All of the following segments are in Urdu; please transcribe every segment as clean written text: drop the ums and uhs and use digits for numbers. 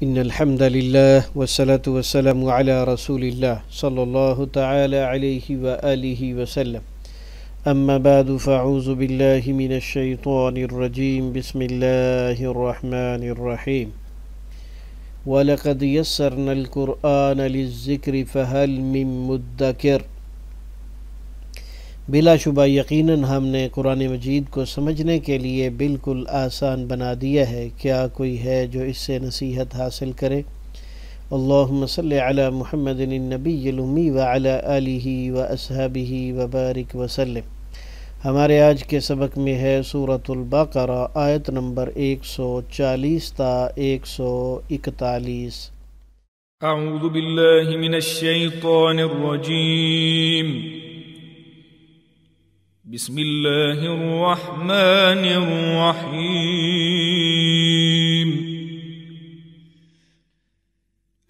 إن الحمد لله والصلاة والسلام على رسول الله صلى الله تعالى عليه وآله وسلم. أما بعد فأعوذ بالله من الشيطان الرجيم. بسم الله الرحمن الرحيم. وَلَقَدْ يَسَّرْنَا الْقُرْآنَ لِلذِّكْرِ فَهَلْ مِن مُدَّكِرٍ. بلا شبہ یقیناً ہم نے قرآن مجید کو سمجھنے کے لیے بالکل آسان بنا دیا ہے، کیا کوئی ہے جو اس سے نصیحت حاصل کرے؟ اللہم صلی علی محمد النبی الامی وعلی آلہ واصحابہ وبارک وسلم۔ ہمارے آج کے سبق میں ہے سورۃ البقرہ، آیت نمبر 140 تا 141۔ اعوذ باللہ من الشیطان الرجیم، بسم اللہ الرحمن الرحیم۔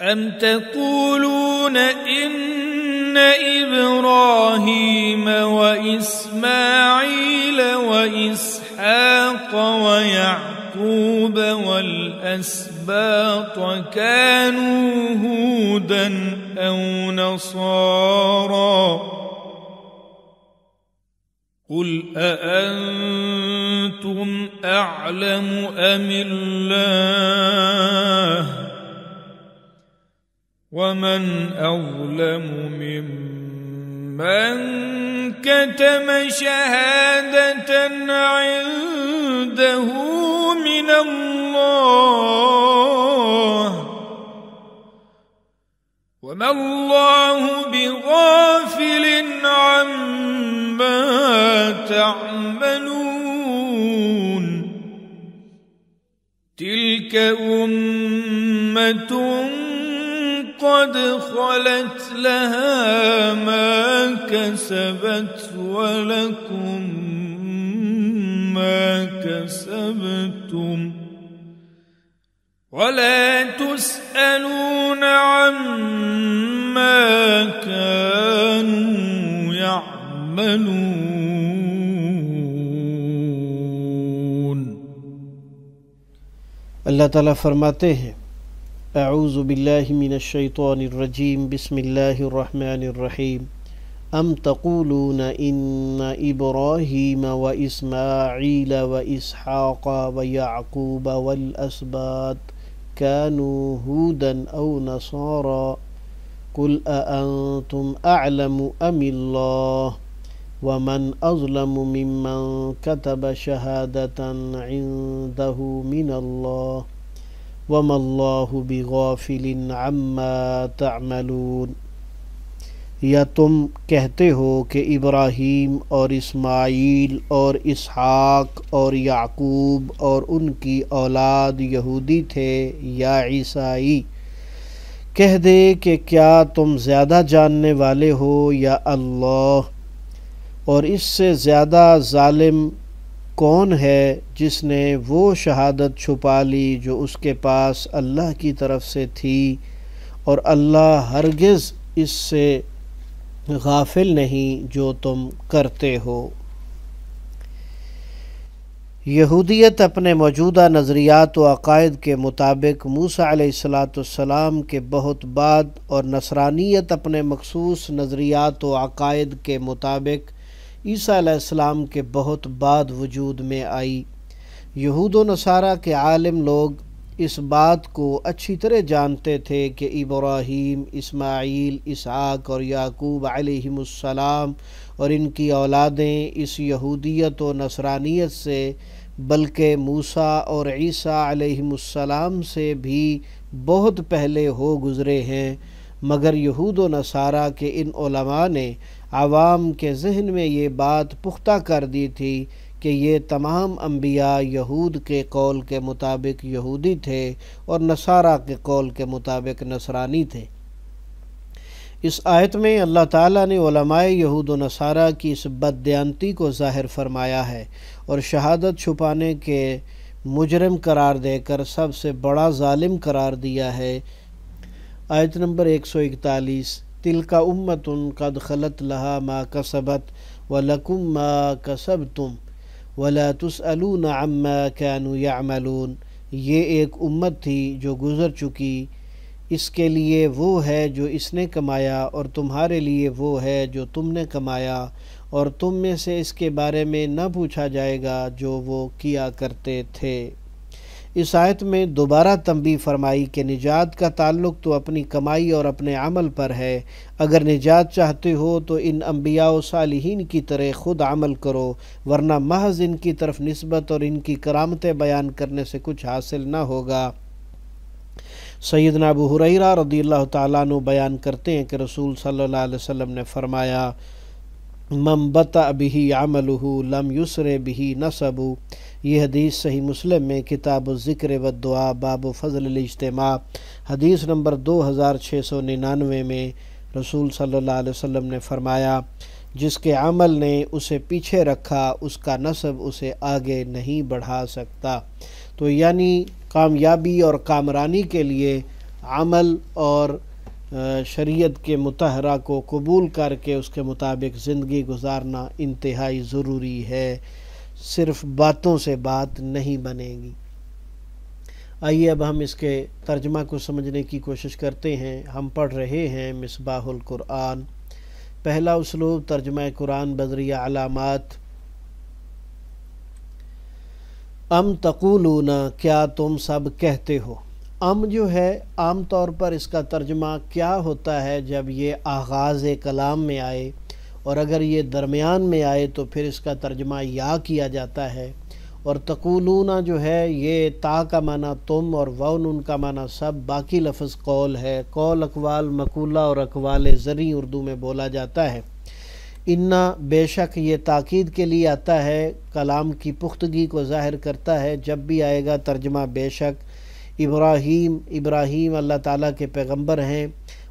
ام تقولون ان ابراہیم واسماعیل واسحاق ویعقوب والاسباط كانوا هودا او نصارا قل أأنتم أعلم أم الله ومن أظلم ممن كتم شهادة عنده من الله وما الله بغافل عما تعملون تلك أمة قد خلت لها ما كسبت ولكم ما كسبتم ولا تسألون عما كانوا يعملون۔ اللہ تعالیٰ فرماتے ہیں، اعوذ باللہ من الشیطان الرجیم، بسم اللہ الرحمن الرحیم۔ ام تقولون ان ابراہیم واسماعیل واسحاق ویعقوب والاسباط كانوا هودا او نصارا قل أأنتم أعلم أم الله ومن أظلم ممن كتب شهادة عنده من الله وما الله بغافل عما تعملون۔ یا تم کہتے ہو کہ ابراہیم اور اسماعیل اور اسحاق اور یعقوب اور ان کی اولاد یہودی تھے یا عیسائی؟ کہہ دے کہ کیا تم زیادہ جاننے والے ہو یا اللہ؟ اور اس سے زیادہ ظالم کون ہے جس نے وہ شہادت چھپا لی جو اس کے پاس اللہ کی طرف سے تھی، اور اللہ ہرگز اس سے غافل نہیں جو تم کرتے ہو۔ یہودیت اپنے موجودہ نظریات و عقائد کے مطابق موسیٰ علیہ السلام کے بہت بعد، اور نصرانیت اپنے مخصوص نظریات و عقائد کے مطابق عیسیٰ علیہ السلام کے بہت بعد وجود میں آئی۔ یہود و نصارہ کے عالم لوگ اس بات کو اچھی طرح جانتے تھے کہ ابراہیم، اسماعیل، اسحاق اور یعقوب علیہم السلام اور ان کی اولادیں اس یہودیت و نصرانیت سے، بلکہ موسیٰ اور عیسیٰ علیہم السلام سے بھی بہت پہلے ہو گزرے ہیں، مگر یہود و نصارہ کے ان علماء نے عوام کے ذہن میں یہ بات پختہ کر دی تھی کہ یہ تمام انبیاء یہود کے قول کے مطابق یہودی تھے اور نصارہ کے قول کے مطابق نصرانی تھے۔ اس آیت میں اللہ تعالیٰ نے علماء یہود و نصارہ کی اس بددیانتی کو ظاہر فرمایا ہے اور شہادت چھپانے کے مجرم قرار دے کر سب سے بڑا ظالم قرار دیا ہے۔ آیت نمبر 141، تلک امۃ قد خلت لہا ما کسبت ولکم ما کسبتم وَلَا تُسْأَلُونَ عَمَّا كَانُوا يَعْمَلُونَ، یہ ایک امت تھی جو گزر چکی، اس کے لیے وہ ہے جو اس نے کمایا، اور تمہارے لیے وہ ہے جو تم نے کمایا، اور تم میں سے اس کے بارے میں نہ پوچھا جائے گا جو وہ کیا کرتے تھے۔ اس آیت میں دوبارہ تنبیہ فرمائی کہ نجات کا تعلق تو اپنی کمائی اور اپنے عمل پر ہے۔ اگر نجات چاہتے ہو تو ان انبیاء و صالحین کی طرح خود عمل کرو، ورنہ محض ان کی طرف نسبت اور ان کی کرامتیں بیان کرنے سے کچھ حاصل نہ ہوگا۔ سیدنا ابو ہریرہ رضی اللہ تعالیٰ عنہ بیان کرتے ہیں کہ رسول صلی اللہ علیہ وسلم نے فرمایا، من بطأ بہ عملہ لم یسر بہ نسبہ۔ یہ حدیث صحیح مسلم میں کتاب الذکر والدعاء باب فضل الاجتماع حدیث نمبر 2699 میں رسول صلی اللہ علیہ وسلم نے فرمایا، جس کے عمل نے اسے پیچھے رکھا اس کا نسب اسے آگے نہیں بڑھا سکتا۔ تو یعنی کامیابی اور کامرانی کے لیے عمل اور شریعت کے مطہرہ کو قبول کر کے اس کے مطابق زندگی گزارنا انتہائی ضروری ہے، صرف باتوں سے بات نہیں بنے گی۔ آئیے اب ہم اس کے ترجمہ کو سمجھنے کی کوشش کرتے ہیں۔ ہم پڑھ رہے ہیں مصباح القرآن۔ پہلا اسلوب ترجمہ قرآن بذریعہ علامات۔ ام تقولون، کیا تم سب کہتے ہو۔ ام جو ہے عام طور پر اس کا ترجمہ کیا ہوتا ہے جب یہ آغاز کلام میں آئے، اور اگر یہ درمیان میں آئے تو پھر اس کا ترجمہ یا کیا جاتا ہے۔ اور تقولون جو ہے یہ تا کا معنی تم اور وون کا معنی سب، باقی لفظ قول ہے۔ قول اقوال مقولہ اور اقوال زرعی اردو میں بولا جاتا ہے۔ انا بے شک یہ تاکید کے لیے آتا ہے، کلام کی پختگی کو ظاہر کرتا ہے۔ جب بھی آئے گا ترجمہ بے شک، ابراہیم اللہ تعالیٰ کے پیغمبر ہیں،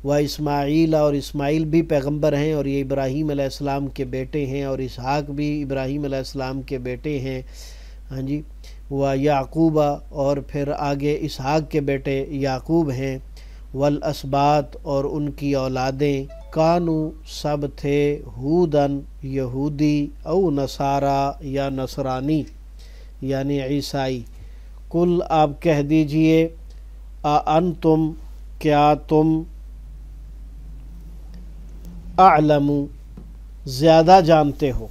و اسماعیل اور اسماعیل بھی پیغمبر ہیں اور یہ ابراہیم علیہ السلام کے بیٹے ہیں، اور اسحاق بھی ابراہیم علیہ السلام کے بیٹے ہیں، ہاں جی، و یعقوب، اور پھر آگے اسحاق کے بیٹے یعقوب ہیں، والاسباط اور ان کی اولادیں، کانو سب تھے، ہودن یہودی، او نصارا یا نصرانی یعنی عیسائی۔ کل آپ کہہ دیجئے، انتم کیا تم، اعلم زیادہ جانتے ہو۔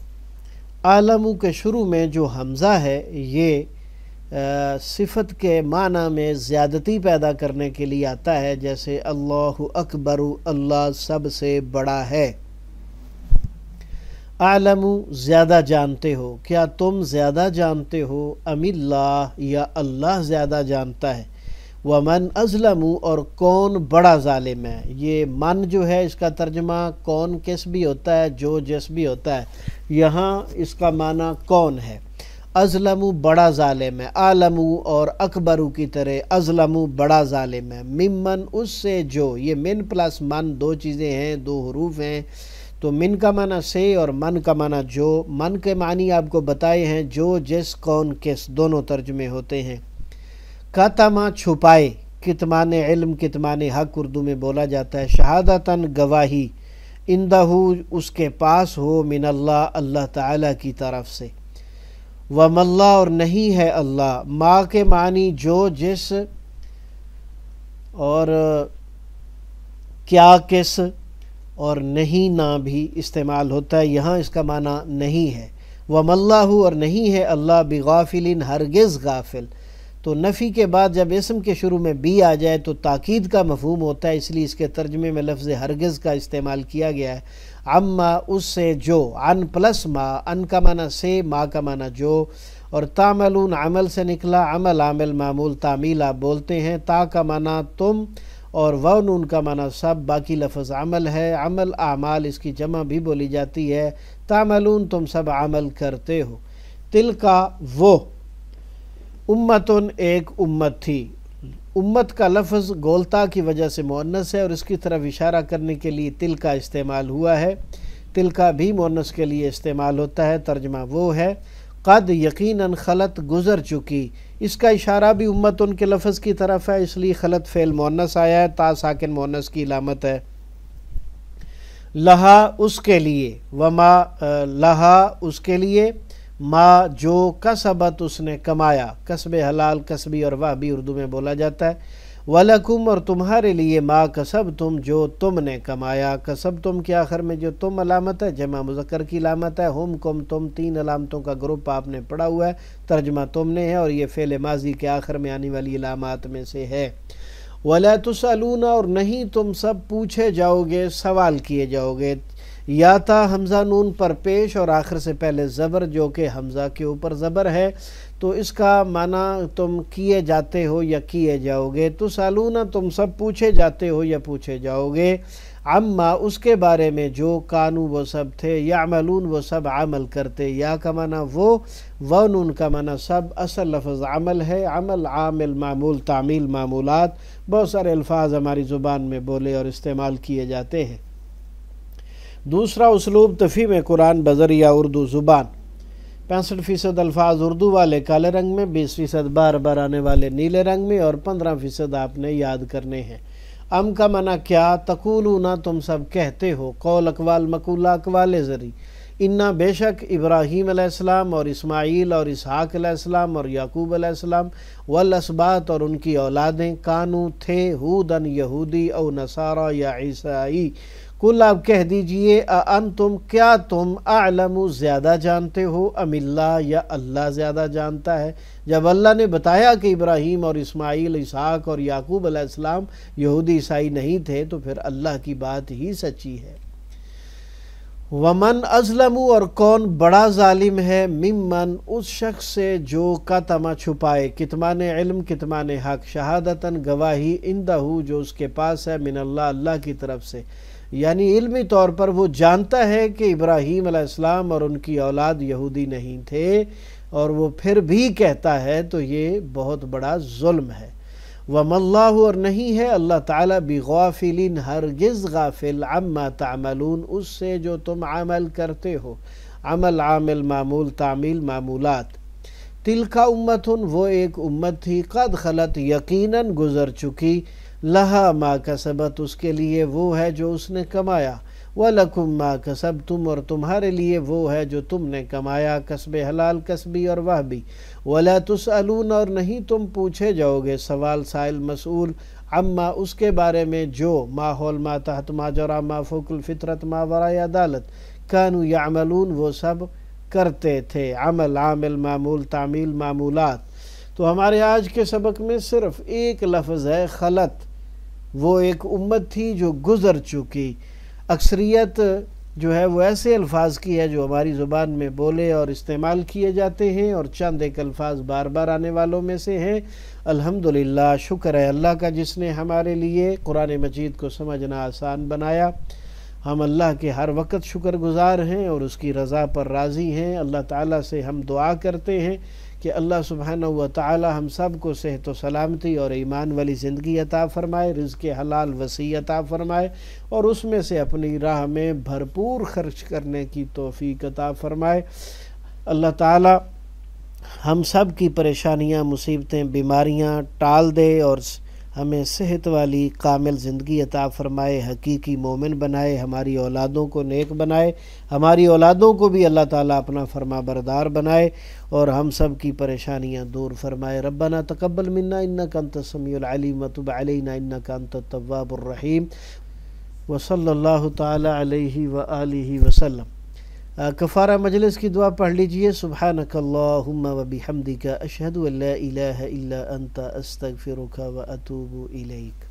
اعلم کے شروع میں جو حمزہ ہے یہ صفت کے معنی میں زیادتی پیدا کرنے کے لیے آتا ہے، جیسے اللہ اکبر، اللہ سب سے بڑا ہے۔ اعلم زیادہ جانتے ہو، کیا تم زیادہ جانتے ہو، ام اللہ یا اللہ زیادہ جانتا ہے، ومن ازلم اور کون بڑا ظالم ہے۔ یہ من جو ہے اس کا ترجمہ کون کس بھی ہوتا ہے، جو جس بھی ہوتا ہے، یہاں اس کا معنی کون ہے۔ ازلم بڑا ظالم ہے، عالم اور اکبر کی طرح ازلم بڑا ظالم ہے، ممن اس سے جو، یہ من پلس من دو چیزیں ہیں، دو حروف ہیں، تو من کا معنی سے اور من کا معنی جو۔ من کے معنی آپ کو بتائے ہیں، جو جس کون کس دونوں ترجمے ہوتے ہیں۔ کتما چھپائے، کتمان علم کتمان حق اردو میں بولا جاتا ہے، شہادتاً گواہی، اندہ اس کے پاس ہو، من اللہ اللہ تعالیٰ کی طرف سے، وم اللہ اور نہیں ہے اللہ، ما کے معنی جو جس اور کیا کس اور نہیں نہ بھی استعمال ہوتا ہے، یہاں اس کا معنی نہیں ہے۔ وم اللہ اور نہیں ہے اللہ بغافل ہرگز غافل۔ تو نفی کے بعد جب اسم کے شروع میں بھی آ جائے تو تاکید کا مفہوم ہوتا ہے، اس لیے اس کے ترجمے میں لفظ ہرگز کا استعمال کیا گیا ہے۔ عما اس سے جو، عن پلس ما، ان کا معنی سے، ما کا معنی جو، اور تعملون عمل سے نکلا، عمل عامل معمول تعمیل آپ بولتے ہیں، تا کا معنی تم اور ونون کا معنی سب، باقی لفظ عمل ہے، عمل اعمال اس کی جمع بھی بولی جاتی ہے، تعملون تم سب عمل کرتے ہو۔ تل کا وہ، امتن ایک امت تھی، امت کا لفظ گولتا کی وجہ سے مؤنث ہے اور اس کی طرف اشارہ کرنے کے لیے تل کا استعمال ہوا ہے۔ تل کا بھی مؤنث کے لیے استعمال ہوتا ہے، ترجمہ وہ ہے، قد یقیناً خلط گزر چکی، اس کا اشارہ بھی امتن کے لفظ کی طرف ہے، اس لیے خلط فعل مؤنث آیا ہے، تا ساکن مؤنث کی علامت ہے۔ لہا اس کے لیے، وما لہا اس کے لیے، ما جو کسبت اس نے کمایا، کسب حلال کسبی اور واہ بھی اردو میں بولا جاتا ہے، وَلَكُمْ اور تمہارے لیے ما کسبتم جو تم نے کمایا، کسبتم کے آخر میں جو تم علامت ہے جمع مذکر کی علامت ہے، ہم کم تم، تین علامتوں کا گروپ آپ نے پڑھا ہوا ہے، ترجمہ تم نے ہے اور یہ فعل ماضی کے آخر میں آنے والی علامات میں سے ہے۔ وَلَا تُسْأَلُونَ اور نہیں تم سب پوچھے جاؤ گے، سوال کیے جاؤ گے، یا تا حمزہ نون پر پیش اور آخر سے پہلے زبر جو کہ حمزہ کے اوپر زبر ہے، تو اس کا معنی تم کیے جاتے ہو یا کیے جاؤ گے۔ تسالون تم سب پوچھے جاتے ہو یا پوچھے جاؤ گے، عما اس کے بارے میں جو کانو وہ سب تھے، یعملون وہ سب عمل کرتے، یا کا معنی وہ نون کا معنی سب، اصل لفظ عمل ہے، عمل عامل معمول تعمیل معمولات، بہت سارے الفاظ ہماری زبان میں بولے اور استعمال کیے جاتے ہیں۔ دوسرا اسلوب تفہیم قرآن بذریعہ اردو زبان، 65% الفاظ اردو والے کالے رنگ میں، 20% بار بار آنے والے نیلے رنگ میں اور 15% آپ نے یاد کرنے ہیں۔ ام کا معنی کیا، تقولون تم سب کہتے ہو، قول اقوال مقولہ اقوال ذری، انا بے شک ابراہیم علیہ السلام اور اسماعیل اور اسحاق علیہ السلام اور یعقوب علیہ السلام والاسباط اور ان کی اولادیں، کانو تھے، ہودن یہودی او نصارہ یا عیسائی، کل آپ کہہ دیجئے انتم کیا تم اعلم زیادہ جانتے ہو ام اللہ یا اللہ زیادہ جانتا ہے۔ جب اللہ نے بتایا کہ ابراہیم اور اسماعیل اسحاق اور یعقوب علیہ السلام یہودی عیسائی نہیں تھے تو پھر اللہ کی بات ہی سچی ہے۔ ومن ازلم اور کون بڑا ظالم ہے، ممن اس شخص سے جو کتم چھپائے، کتمان علم کتمان حق، شہادتاً گواہی، عندہ جو اس کے پاس ہے، من اللہ اللہ کی طرف سے، یعنی علمی طور پر وہ جانتا ہے کہ ابراہیم علیہ السلام اور ان کی اولاد یہودی نہیں تھے اور وہ پھر بھی کہتا ہے تو یہ بہت بڑا ظلم ہے۔ وَمَا اللَّهُ اور نہیں ہے اللہ تعالیٰ بِغَافِلٍ ہرگز غافل عَمَّا تَعْمَلُونَ اس سے جو تم عمل کرتے ہو، عمل عامل معمول تعمیل معمولات۔ تِلْكَ أُمَّةٌ وہ ایک امت تھی، قد خلت یقیناً گزر چکی، لہا ما کسبت اس کے لیے وہ ہے جو اس نے کمایا، وَلَكُمْ مَا كَسَبْتُمْ اور تمہارے لیے وہ ہے جو تم نے کمایا، کسب حلال کسبی اور وہبی، وَلَا تُسْأَلُونَ اور نہیں تم پوچھے جاؤ گے، سوال سائل مسئول، عما اس کے بارے میں جو ماحول ما تحت ما جرا ما فوق الفطرت ما ورائے عدالت، کانو یعملون وہ سب کرتے تھے، عمل عامل معمول تعمیل معمولات۔ تو ہمارے آج کے سبق میں صرف ایک لفظ ہے، خلط، وہ ایک امت تھی جو گزر چکی۔ اکثریت جو ہے وہ ایسے الفاظ کی ہے جو ہماری زبان میں بولے اور استعمال کیے جاتے ہیں اور چند ایک الفاظ بار بار آنے والوں میں سے ہیں۔ الحمدللہ شکر ہے اللہ کا جس نے ہمارے لیے قرآن مجید کو سمجھنا آسان بنایا۔ ہم اللہ کے ہر وقت شکر گزار ہیں اور اس کی رضا پر راضی ہیں۔ اللہ تعالیٰ سے ہم دعا کرتے ہیں کہ اللہ سبحانہ و تعالی ہم سب کو صحت و سلامتی اور ایمان والی زندگی عطا فرمائے، رزق حلال وسیع عطا فرمائے اور اس میں سے اپنی راہ میں بھرپور خرچ کرنے کی توفیق عطا فرمائے۔ اللہ تعالی ہم سب کی پریشانیاں مصیبتیں بیماریاں ٹال دے اور ہمیں صحت والی کامل زندگی عطا فرمائے، حقیقی مومن بنائے، ہماری اولادوں کو نیک بنائے، ہماری اولادوں کو بھی اللہ تعالیٰ اپنا فرما بردار بنائے اور ہم سب کی پریشانیاں دور فرمائے۔ ربنا تقبل منا انک انت السمیع العلیم وتب علینا انک انت التواب الرحیم وصلی اللہ تعالی علیہ وآلہ وسلم۔ کفارہ مجلس کی دعا پڑھ لیجئے۔ سبحانک اللہم وبحمدک اشہد ان لا الہ الا انت استغفرک واتوب الیک۔